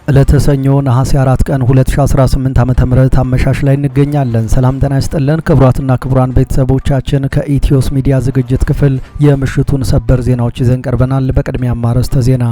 ለተሰኞ ነሐሴ 4 ቀን 2018 ዓ.ም አመሻሽ ላይ እንገኛለን። ሰላም ጤና ይስጥልን ክቡራትና ክቡራን ቤተሰቦቻችን ከኢትዮስ ሚዲያ ዝግጅት ክፍል የምሽቱን ሰበር ዜናዎች ይዘን ቀርበናል። በቅድሚያ አርዕስተ ዜና።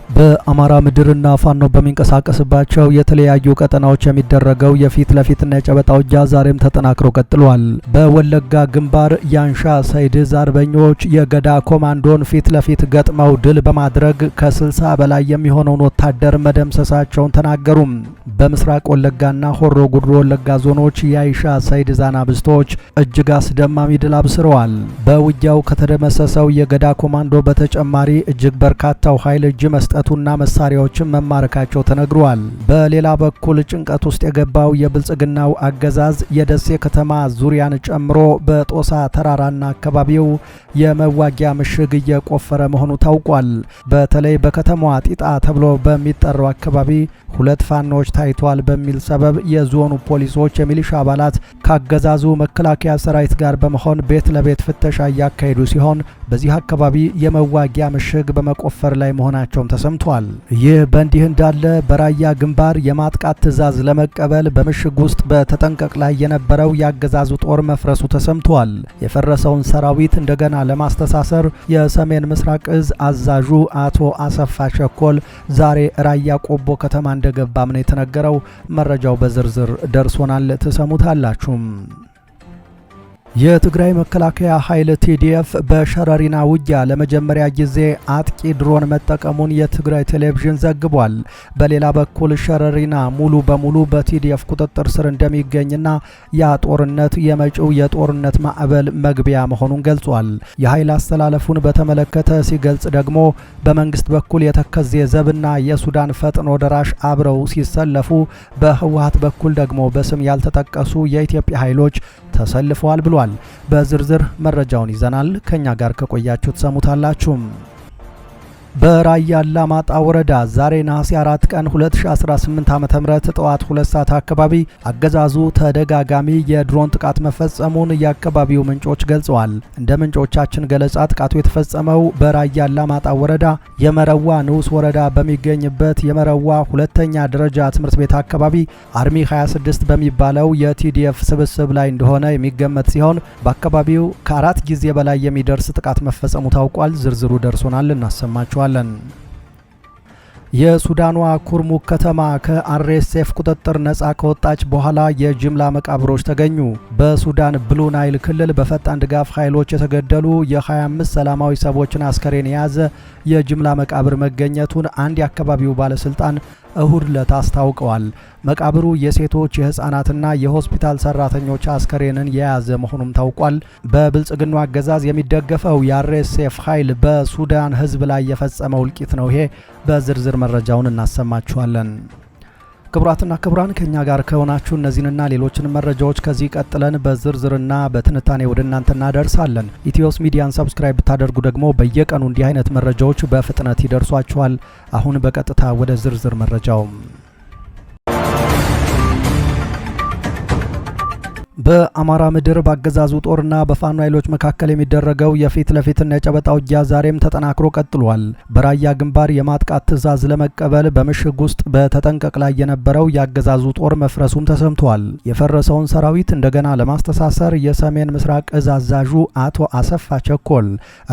በአማራ ምድርና ፋኖ በሚንቀሳቀስባቸው የተለያዩ ቀጠናዎች የሚደረገው የፊት ለፊትና የጨበጣ ውጊያ ዛሬም ተጠናክሮ ቀጥሏል። በወለጋ ግንባር ያንሻ ሰይድ አርበኞች የገዳ ኮማንዶን ፊት ለፊት ገጥመው ድል በማድረግ ከ60 በላይ የሚሆነውን ወታደር መደምሰሳቸውን ተናገሩ። በምስራቅ ወለጋና ሆሮ ጉድሩ ወለጋ ዞኖች የአይሻ ሰይድ ዛናብስቶች እጅግ አስደማሚ ድል አብስረዋል። በውጊያው ከተደመሰሰው የገዳ ኮማንዶ በተጨማሪ እጅግ በርካታው ኃይል እጅ መስጠቱና መሳሪያዎችን መማረካቸው ተነግሯል። በሌላ በኩል ጭንቀት ውስጥ የገባው የብልጽግናው አገዛዝ የደሴ ከተማ ዙሪያን ጨምሮ በጦሳ ተራራና አካባቢው የመዋጊያ ምሽግ እየቆፈረ መሆኑ ታውቋል። በተለይ በከተማዋ ጢጣ ተብሎ በሚጠራው አካባቢ ሁለት ፋኖች ታይቷል በሚል ሰበብ የዞኑ ፖሊሶች የሚሊሻ አባላት ካገዛዙ መከላከያ ሰራዊት ጋር በመሆን ቤት ለቤት ፍተሻ እያካሄዱ ሲሆን በዚህ አካባቢ የመዋጊያ ምሽግ በመቆፈር ላይ መሆናቸውም ተሰምቷል። ይህ በእንዲህ እንዳለ በራያ ግንባር የማጥቃት ትዕዛዝ ለመቀበል በምሽግ ውስጥ በተጠንቀቅ ላይ የነበረው የአገዛዙ ጦር መፍረሱ ተሰምቷል። የፈረሰውን ሰራዊት እንደገና ለማስተሳሰር የሰሜን ምስራቅ እዝ አዛዡ አቶ አሰፋ ቸኮል ዛሬ ራያ ቆቦ ከተማ እንደገባም ነው የተነገረው። መረጃው በዝርዝር ደርሶናል፣ ተሰሙታላችሁ። የትግራይ መከላከያ ኃይል ቲዲኤፍ በሸረሪና ውጊያ ለመጀመሪያ ጊዜ አጥቂ ድሮን መጠቀሙን የትግራይ ቴሌቪዥን ዘግቧል። በሌላ በኩል ሸረሪና ሙሉ በሙሉ በቲዲኤፍ ቁጥጥር ስር እንደሚገኝና ያ ጦርነት የመጪው የጦርነት ማዕበል መግቢያ መሆኑን ገልጿል። የኃይል አስተላለፉን በተመለከተ ሲገልጽ ደግሞ በመንግስት በኩል የተከዜ ዘብና የሱዳን ፈጥኖ ደራሽ አብረው ሲሰለፉ፣ በህወሓት በኩል ደግሞ በስም ያልተጠቀሱ የኢትዮጵያ ኃይሎች ተሰልፈዋል ብሏል። በዝርዝር መረጃውን ይዘናል። ከኛ ጋር ከቆያችሁ ተሰሙታላችሁ። በራያ አላማጣ ወረዳ ዛሬ ነሐሴ 4 ቀን 2018 ዓ.ም ጠዋት 2 ሰዓት አካባቢ አገዛዙ ተደጋጋሚ የድሮን ጥቃት መፈጸሙን የአካባቢው ምንጮች ገልጸዋል። እንደ ምንጮቻችን ገለጻ ጥቃቱ የተፈጸመው በራያ አላማጣ ወረዳ የመረዋ ንዑስ ወረዳ በሚገኝበት የመረዋ ሁለተኛ ደረጃ ትምህርት ቤት አካባቢ አርሚ 26 በሚባለው የቲዲኤፍ ስብስብ ላይ እንደሆነ የሚገመት ሲሆን በአካባቢው ከ4 ጊዜ በላይ የሚደርስ ጥቃት መፈጸሙ ታውቋል። ዝርዝሩ ደርሶናል፣ እናሰማችኋለን። የሱዳኗ ኩርሙክ ከተማ ከአርኤስኤፍ ቁጥጥር ነጻ ከወጣች በኋላ የጅምላ መቃብሮች ተገኙ። በሱዳን ብሉ ናይል ክልል በፈጣን ድጋፍ ኃይሎች የተገደሉ የ25 ሰላማዊ ሰዎችን አስከሬን የያዘ የጅምላ መቃብር መገኘቱን አንድ የአካባቢው ባለስልጣን እሁድ ዕለት አስታውቀዋል። መቃብሩ የሴቶች የህፃናትና የሆስፒታል ሰራተኞች አስከሬንን የያዘ መሆኑም ታውቋል። በብልጽግናው አገዛዝ የሚደገፈው የአርኤስኤፍ ኃይል በሱዳን ህዝብ ላይ የፈጸመው እልቂት ነው። ይሄ በዝርዝር መረጃውን እናሰማችኋለን። ክቡራትና ክቡራን ከኛ ጋር ከሆናችሁ እነዚህንና ሌሎችን መረጃዎች ከዚህ ቀጥለን በዝርዝርና በትንታኔ ወደ እናንተ እናደርሳለን። ኢትዮስ ሚዲያን ሰብስክራይብ ብታደርጉ ደግሞ በየቀኑ እንዲህ አይነት መረጃዎች በፍጥነት ይደርሷችኋል። አሁን በቀጥታ ወደ ዝርዝር መረጃው። በአማራ ምድር በአገዛዙ ጦርና በፋኖ ኃይሎች መካከል የሚደረገው የፊት ለፊትና የጨበጣ ውጊያ ዛሬም ተጠናክሮ ቀጥሏል። በራያ ግንባር የማጥቃት ትዕዛዝ ለመቀበል በምሽግ ውስጥ በተጠንቀቅ ላይ የነበረው የአገዛዙ ጦር መፍረሱም ተሰምቷል። የፈረሰውን ሰራዊት እንደገና ለማስተሳሰር የሰሜን ምስራቅ እዝ አዛዡ አቶ አሰፋ ቸኮል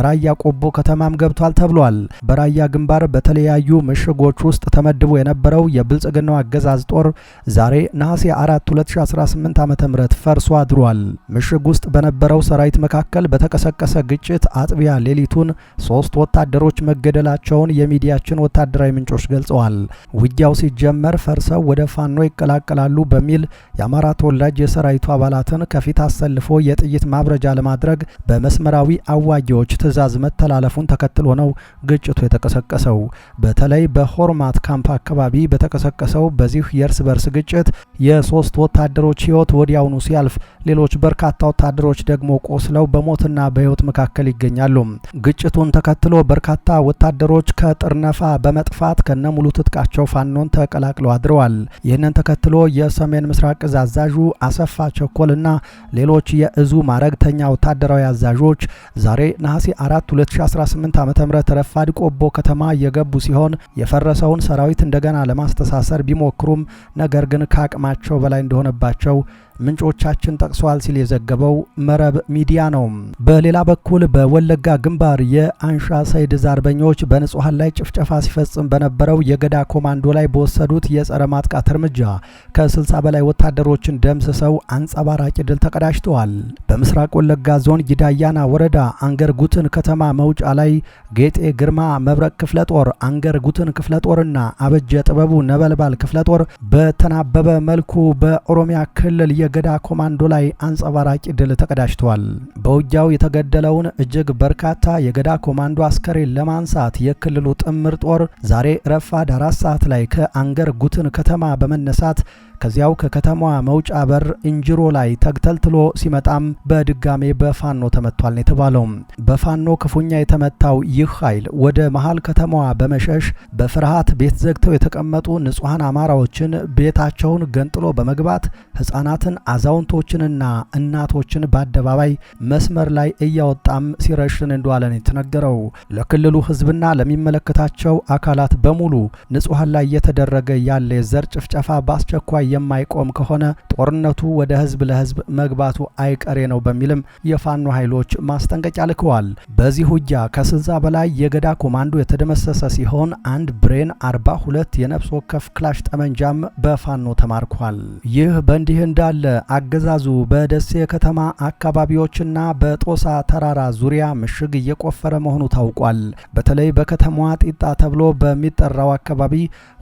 ራያ ቆቦ ከተማም ገብቷል ተብሏል። በራያ ግንባር በተለያዩ ምሽጎች ውስጥ ተመድቦ የነበረው የብልጽግናው አገዛዝ ጦር ዛሬ ነሐሴ 4 2018 ዓ.ም ፈርሶ አድሯል። ምሽግ ውስጥ በነበረው ሰራዊት መካከል በተቀሰቀሰ ግጭት አጥቢያ ሌሊቱን 3 ወታደሮች መገደላቸውን የሚዲያችን ወታደራዊ ምንጮች ገልጸዋል። ውጊያው ሲጀመር ፈርሰው ወደ ፋኖ ይቀላቀላሉ በሚል የአማራ ተወላጅ የሰራዊቱ አባላትን ከፊት አሰልፎ የጥይት ማብረጃ ለማድረግ በመስመራዊ አዋጊዎች ትዕዛዝ መተላለፉን ተከትሎ ነው ግጭቱ የተቀሰቀሰው። በተለይ በሆርማት ካምፕ አካባቢ በተቀሰቀሰው በዚህ የእርስ በርስ ግጭት የ3 ወታደሮች ህይወት ወዲያውኑ ሲያልፍ ሲያልፍ ሌሎች በርካታ ወታደሮች ደግሞ ቆስለው በሞትና በህይወት መካከል ይገኛሉ። ግጭቱን ተከትሎ በርካታ ወታደሮች ከጥርነፋ በመጥፋት ከነሙሉ ትጥቃቸው ፋኖን ተቀላቅለው አድረዋል። ይህንን ተከትሎ የሰሜን ምስራቅ እዝ አዛዡ አሰፋ ቸኮልና ሌሎች የእዙ ማረግተኛ ወታደራዊ አዛዦች ዛሬ ነሐሴ 4 2018 ዓ.ም ረፋድ ቆቦ ከተማ የገቡ ሲሆን የፈረሰውን ሰራዊት እንደገና ለማስተሳሰር ቢሞክሩም ነገር ግን ከአቅማቸው በላይ እንደሆነባቸው ምንጮቻችን ጠቅሰዋል ሲል የዘገበው መረብ ሚዲያ ነው። በሌላ በኩል በወለጋ ግንባር የአንሻ ሰይድ አርበኞች በንጹሃን ላይ ጭፍጨፋ ሲፈጽም በነበረው የገዳ ኮማንዶ ላይ በወሰዱት የጸረ ማጥቃት እርምጃ ከ60 በላይ ወታደሮችን ደምስሰው አንጸባራቂ ድል ተቀዳጅተዋል። በምስራቅ ወለጋ ዞን ጊዳያና ወረዳ አንገር ጉትን ከተማ መውጫ ላይ ጌጤ ግርማ መብረቅ ክፍለ ጦር፣ አንገር ጉትን ክፍለ ጦርና አበጀ ጥበቡ ነበልባል ክፍለ ጦር በተናበበ መልኩ በኦሮሚያ ክልል የገዳ ኮማንዶ ላይ አንጸባራቂ ድል ተቀዳጅተዋል። በውጊያው የተገደለውን እጅግ በርካታ የገዳ ኮማንዶ አስከሬን ለማንሳት የክልሉ ጥምር ጦር ዛሬ ረፋድ 4 ሰዓት ላይ ከአንገር ጉትን ከተማ በመነሳት ከዚያው ከከተማዋ መውጫ በር እንጅሮ ላይ ተግተልትሎ ሲመጣም በድጋሜ በፋኖ ተመቷል ነው የተባለው። በፋኖ ክፉኛ የተመታው ይህ ኃይል ወደ መሃል ከተማዋ በመሸሽ በፍርሃት ቤት ዘግተው የተቀመጡ ንጹሃን አማራዎችን ቤታቸውን ገንጥሎ በመግባት ህፃናትን፣ አዛውንቶችንና እናቶችን በአደባባይ መስመር ላይ እያወጣም ሲረሽን እንደዋለ ነው የተነገረው። ለክልሉ ህዝብና ለሚመለከታቸው አካላት በሙሉ ንጹሃን ላይ እየተደረገ ያለ የዘር ጭፍጨፋ በአስቸኳይ የማይቆም ከሆነ ጦርነቱ ወደ ህዝብ ለህዝብ መግባቱ አይቀሬ ነው በሚልም የፋኖ ኃይሎች ማስጠንቀቂያ ልከዋል። በዚህ ውጊያ ከ60 በላይ የገዳ ኮማንዶ የተደመሰሰ ሲሆን አንድ ብሬን 42 የነፍስ ወከፍ ክላሽ ጠመንጃም በፋኖ ተማርኳል። ይህ በእንዲህ እንዳለ አገዛዙ በደሴ ከተማ አካባቢዎችና በጦሳ ተራራ ዙሪያ ምሽግ እየቆፈረ መሆኑ ታውቋል። በተለይ በከተማዋ ጢጣ ተብሎ በሚጠራው አካባቢ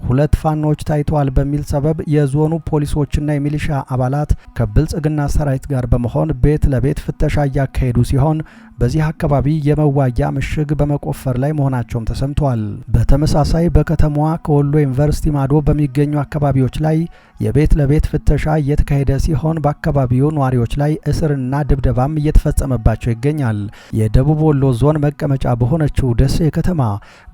2 ፋኖች ታይተዋል በሚል ሰበብ የዞኑ ፖሊሶችና የሚሊሻ አባላት ከብልጽግና ሰራዊት ጋር በመሆን ቤት ለቤት ፍተሻ እያካሄዱ ሲሆን በዚህ አካባቢ የመዋጊያ ምሽግ በመቆፈር ላይ መሆናቸውም ተሰምቷል። በተመሳሳይ በከተማዋ ከወሎ ዩኒቨርሲቲ ማዶ በሚገኙ አካባቢዎች ላይ የቤት ለቤት ፍተሻ እየተካሄደ ሲሆን በአካባቢው ነዋሪዎች ላይ እስርና ድብደባም እየተፈጸመባቸው ይገኛል። የደቡብ ወሎ ዞን መቀመጫ በሆነችው ደሴ ከተማ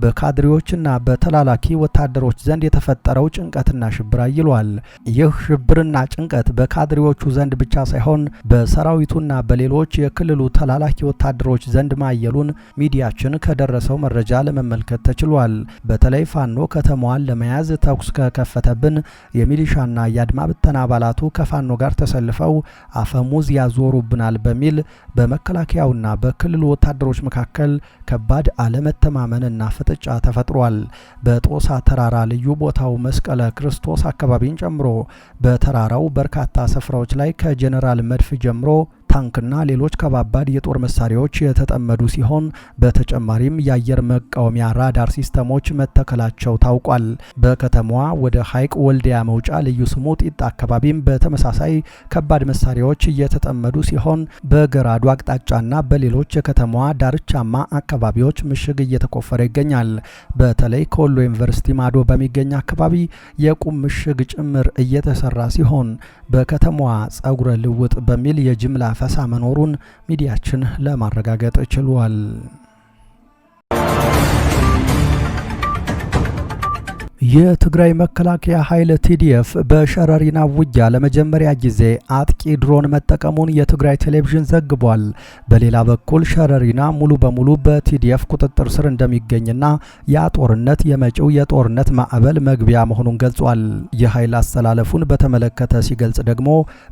በካድሬዎችና በተላላኪ ወታደሮች ዘንድ የተፈጠረው ጭንቀትና ሽብር አይሏል። ይህ ሽብርና ጭንቀት በካድሬዎቹ ዘንድ ብቻ ሳይሆን በሰራዊቱና በሌሎች የክልሉ ተላላኪ ወታደሮች ዘንድ ማየሉን ሚዲያችን ከደረሰው መረጃ ለመመልከት ተችሏል። በተለይ ፋኖ ከተማዋን ለመያዝ ተኩስ ከከፈተብን የሚሊሻና የአድማ ብተና አባላቱ ከፋኖ ጋር ተሰልፈው አፈሙዝ ያዞሩብናል በሚል በመከላከያውና በክልሉ ወታደሮች መካከል ከባድ አለመተማመንና ፍጥጫ ተፈጥሯል። በጦሳ ተራራ ልዩ ቦታው መስቀለ ክርስቶስ አካባቢን ጨምሮ በተራራው በርካታ ስፍራዎች ላይ ከጄኔራል መድፍ ጀምሮ ታንክና ሌሎች ከባባድ የጦር መሳሪያዎች የተጠመዱ ሲሆን በተጨማሪም የአየር መቃወሚያ ራዳር ሲስተሞች መተከላቸው ታውቋል። በከተማዋ ወደ ሐይቅ ወልዲያ መውጫ ልዩ ስሙ ጢጣ አካባቢም በተመሳሳይ ከባድ መሳሪያዎች እየተጠመዱ ሲሆን በገራዱ አቅጣጫና በሌሎች የከተማዋ ዳርቻማ አካባቢዎች ምሽግ እየተቆፈረ ይገኛል። በተለይ ከወሎ ዩኒቨርሲቲ ማዶ በሚገኝ አካባቢ የቁም ምሽግ ጭምር እየተሰራ ሲሆን በከተማዋ ጸጉረ ልውጥ በሚል የጅምላ ፈሳ መኖሩን ሚዲያችን ለማረጋገጥ ችሏል። የትግራይ መከላከያ ኃይል ቲዲኤፍ በሸረሪና ውጊያ ለመጀመሪያ ጊዜ አጥቂ ድሮን መጠቀሙን የትግራይ ቴሌቪዥን ዘግቧል። በሌላ በኩል ሸረሪና ሙሉ በሙሉ በቲዲኤፍ ቁጥጥር ስር እንደሚገኝና ያ ጦርነት የመጪው የጦርነት ማዕበል መግቢያ መሆኑን ገልጿል። የኃይል አስተላለፉን በተመለከተ ሲገልጽ ደግሞ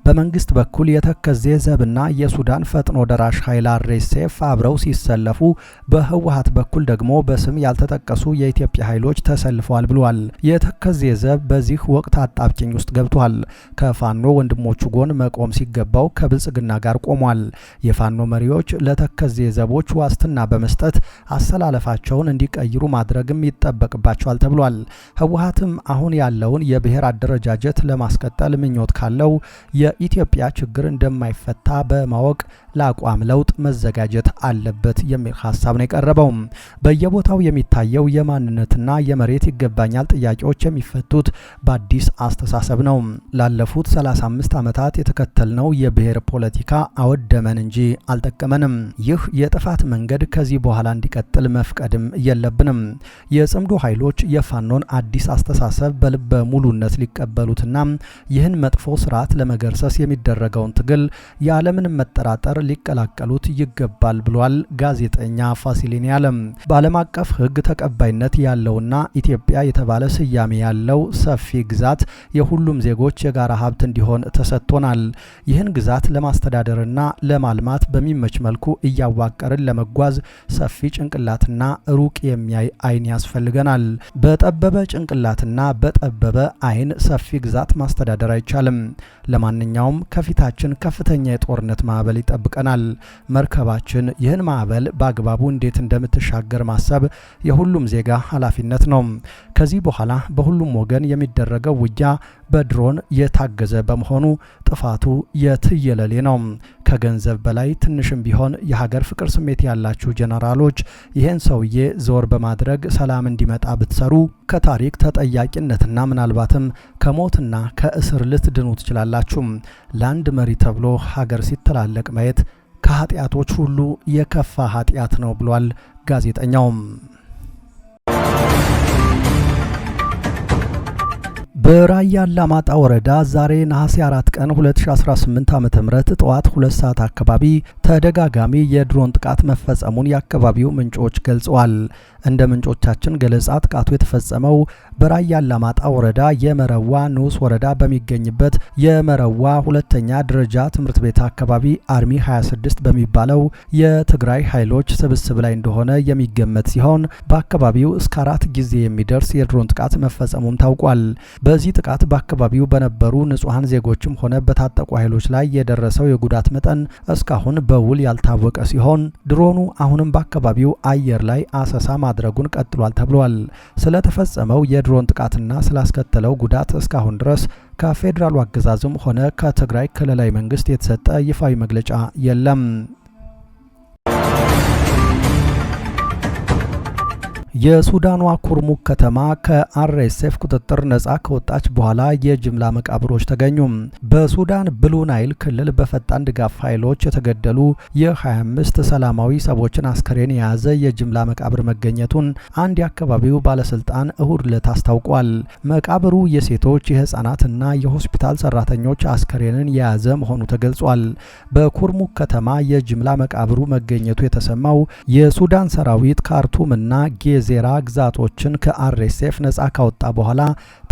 በመንግስት በኩል የተከዜ ዘብና የሱዳን ፈጥኖ ደራሽ ኃይል አርኤስኤፍ አብረው ሲሰለፉ፣ በህወሓት በኩል ደግሞ በስም ያልተጠቀሱ የኢትዮጵያ ኃይሎች ተሰልፈዋል ብሏል። የተከዜ ዘብ በዚህ ወቅት አጣብቂኝ ውስጥ ገብቷል። ከፋኖ ወንድሞቹ ጎን መቆም ሲገባው ከብልጽግና ጋር ቆሟል። የፋኖ መሪዎች ለተከዜ ዘቦች ዋስትና በመስጠት አሰላለፋቸውን እንዲቀይሩ ማድረግም ይጠበቅባቸዋል ተብሏል። ህወሓትም አሁን ያለውን የብሔር አደረጃጀት ለማስቀጠል ምኞት ካለው የኢትዮጵያ ችግር እንደማይፈታ በማወቅ ለአቋም ለውጥ መዘጋጀት አለበት የሚል ሀሳብ ነው የቀረበው። በየቦታው የሚታየው የማንነትና የመሬት ይገባኛል መሰል ጥያቄዎች የሚፈቱት በአዲስ አስተሳሰብ ነው። ላለፉት 35 ዓመታት የተከተልነው የብሔር ፖለቲካ አወደመን እንጂ አልጠቀመንም። ይህ የጥፋት መንገድ ከዚህ በኋላ እንዲቀጥል መፍቀድም የለብንም። የጽምዶ ኃይሎች የፋኖን አዲስ አስተሳሰብ በልበ ሙሉነት ሊቀበሉትና ይህን መጥፎ ስርዓት ለመገርሰስ የሚደረገውን ትግል ያለምንም መጠራጠር ሊቀላቀሉት ይገባል ብሏል ጋዜጠኛ ፋሲሌን ያለም። በዓለም አቀፍ ሕግ ተቀባይነት ያለውና ኢትዮጵያ የተባለ ስያሜ ያለው ሰፊ ግዛት የሁሉም ዜጎች የጋራ ሀብት እንዲሆን ተሰጥቶናል። ይህን ግዛት ለማስተዳደርና ለማልማት በሚመች መልኩ እያዋቀርን ለመጓዝ ሰፊ ጭንቅላትና ሩቅ የሚያይ አይን ያስፈልገናል። በጠበበ ጭንቅላትና በጠበበ አይን ሰፊ ግዛት ማስተዳደር አይቻልም። ለማንኛውም ከፊታችን ከፍተኛ የጦርነት ማዕበል ይጠብቀናል። መርከባችን ይህን ማዕበል በአግባቡ እንዴት እንደምትሻገር ማሰብ የሁሉም ዜጋ ኃላፊነት ነው። ከዚህ በኋላ በሁሉም ወገን የሚደረገው ውጊያ በድሮን የታገዘ በመሆኑ ጥፋቱ የትየለሌ ነው። ከገንዘብ በላይ ትንሽም ቢሆን የሀገር ፍቅር ስሜት ያላችሁ ጄኔራሎች ይህን ሰውዬ ዞር በማድረግ ሰላም እንዲመጣ ብትሰሩ ከታሪክ ተጠያቂነትና ምናልባትም ከሞትና ከእስር ልትድኑ ትችላላችሁ። ለአንድ መሪ ተብሎ ሀገር ሲተላለቅ ማየት ከኃጢአቶች ሁሉ የከፋ ኃጢአት ነው ብሏል ጋዜጠኛውም። በራያ አላማጣ ወረዳ ዛሬ ነሐሴ 4 ቀን 2018 ዓ.ም ጠዋት 2 ሰዓት አካባቢ ተደጋጋሚ የድሮን ጥቃት መፈጸሙን የአካባቢው ምንጮች ገልጸዋል። እንደ ምንጮቻችን ገለጻ ጥቃቱ የተፈጸመው በራያ አላማጣ ወረዳ የመረዋ ንዑስ ወረዳ በሚገኝበት የመረዋ ሁለተኛ ደረጃ ትምህርት ቤት አካባቢ አርሚ 26 በሚባለው የትግራይ ኃይሎች ስብስብ ላይ እንደሆነ የሚገመት ሲሆን በአካባቢው እስከ 4 ጊዜ የሚደርስ የድሮን ጥቃት መፈጸሙም ታውቋል። በዚህ ጥቃት በአካባቢው በነበሩ ንጹሃን ዜጎችም ሆነ በታጠቁ ኃይሎች ላይ የደረሰው የጉዳት መጠን እስካሁን በውል ያልታወቀ ሲሆን ድሮኑ አሁንም በአካባቢው አየር ላይ አሰሳ ማድረጉን ቀጥሏል ተብሏል። ስለተፈጸመው የድሮን ጥቃትና ስላስከተለው ጉዳት እስካሁን ድረስ ከፌዴራሉ አገዛዝም ሆነ ከትግራይ ክልላዊ መንግስት የተሰጠ ይፋዊ መግለጫ የለም። የሱዳኗ ኩርሙክ ከተማ ከአርኤስኤፍ ቁጥጥር ነጻ ከወጣች በኋላ የጅምላ መቃብሮች ተገኙ። በሱዳን ብሉ ናይል ክልል በፈጣን ድጋፍ ኃይሎች የተገደሉ የ25 ሰላማዊ ሰዎችን አስከሬን የያዘ የጅምላ መቃብር መገኘቱን አንድ የአካባቢው ባለስልጣን እሁድ ዕለት አስታውቋል። መቃብሩ የሴቶች የህፃናትና የሆስፒታል ሰራተኞች አስከሬንን የያዘ መሆኑ ተገልጿል። በኩርሙክ ከተማ የጅምላ መቃብሩ መገኘቱ የተሰማው የሱዳን ሰራዊት ካርቱምና ዜራ ግዛቶችን ከአርኤስኤፍ ነጻ ካወጣ በኋላ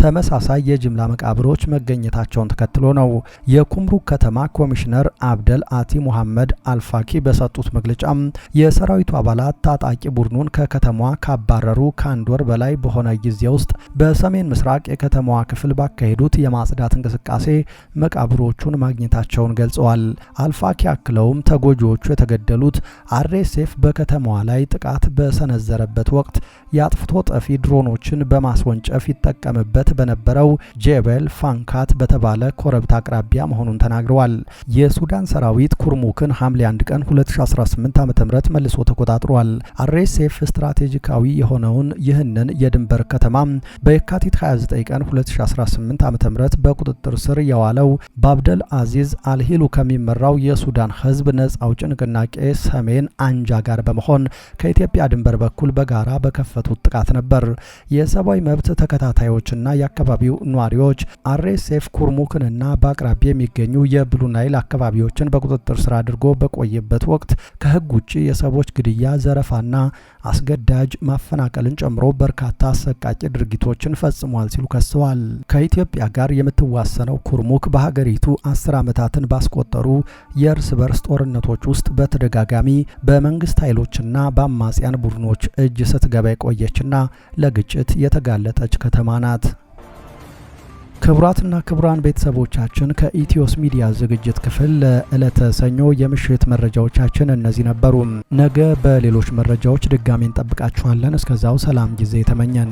ተመሳሳይ የጅምላ መቃብሮች መገኘታቸውን ተከትሎ ነው። የኩምሩክ ከተማ ኮሚሽነር አብደል አቲ ሙሐመድ አልፋኪ በሰጡት መግለጫም የሰራዊቱ አባላት ታጣቂ ቡድኑን ከከተማዋ ካባረሩ ከአንድ ወር በላይ በሆነ ጊዜ ውስጥ በሰሜን ምስራቅ የከተማዋ ክፍል ባካሄዱት የማጽዳት እንቅስቃሴ መቃብሮቹን ማግኘታቸውን ገልጸዋል። አልፋኪ አክለውም ተጎጂዎቹ የተገደሉት አርኤስኤፍ በከተማዋ ላይ ጥቃት በሰነዘረበት ወቅት የአጥፍቶ ጠፊ ድሮኖችን በማስወንጨፍ ይጠቀምበት በነበረው ጄበል ፋንካት በተባለ ኮረብታ አቅራቢያ መሆኑን ተናግረዋል። የሱዳን ሰራዊት ኩርሙክን ሐምሌ 1 ቀን 2018 ዓ.ም መልሶ ተቆጣጥሯል። አርኤስኤፍ ስትራቴጂካዊ የሆነውን ይህንን የድንበር ከተማ በየካቲት 29 ቀን 2018 ዓ.ም በቁጥጥር ስር የዋለው በአብደል አዚዝ አልሂሉ ከሚመራው የሱዳን ህዝብ ነጻ አውጪ ንቅናቄ ሰሜን አንጃ ጋር በመሆን ከኢትዮጵያ ድንበር በኩል በጋራ በከፈቱት ጥቃት ነበር። የሰብአዊ መብት ተከታታዮችና የአካባቢው ነዋሪዎች አርኤስኤፍ ኩርሙክንና በአቅራቢያ የሚገኙ የብሉ ናይል አካባቢዎችን በቁጥጥር ስር አድርጎ በቆየበት ወቅት ከህግ ውጭ የሰዎች ግድያ፣ ዘረፋና አስገዳጅ ማፈናቀልን ጨምሮ በርካታ አሰቃቂ ድርጊቶችን ፈጽሟል ሲሉ ከሰዋል። ከኢትዮጵያ ጋር የምትዋሰነው ኩርሙክ በሀገሪቱ 10 ዓመታትን ባስቆጠሩ የእርስ በርስ ጦርነቶች ውስጥ በተደጋጋሚ በመንግስት ኃይሎችና በአማጽያን ቡድኖች እጅ ስትገባ የቆየችና ለግጭት የተጋለጠች ከተማ ናት። ክቡራትና ክቡራን ቤተሰቦቻችን ከኢትዮስ ሚዲያ ዝግጅት ክፍል ለዕለተ ሰኞ የምሽት መረጃዎቻችን እነዚህ ነበሩ። ነገ በሌሎች መረጃዎች ድጋሚ እንጠብቃችኋለን። እስከዛው ሰላም ጊዜ ተመኘን።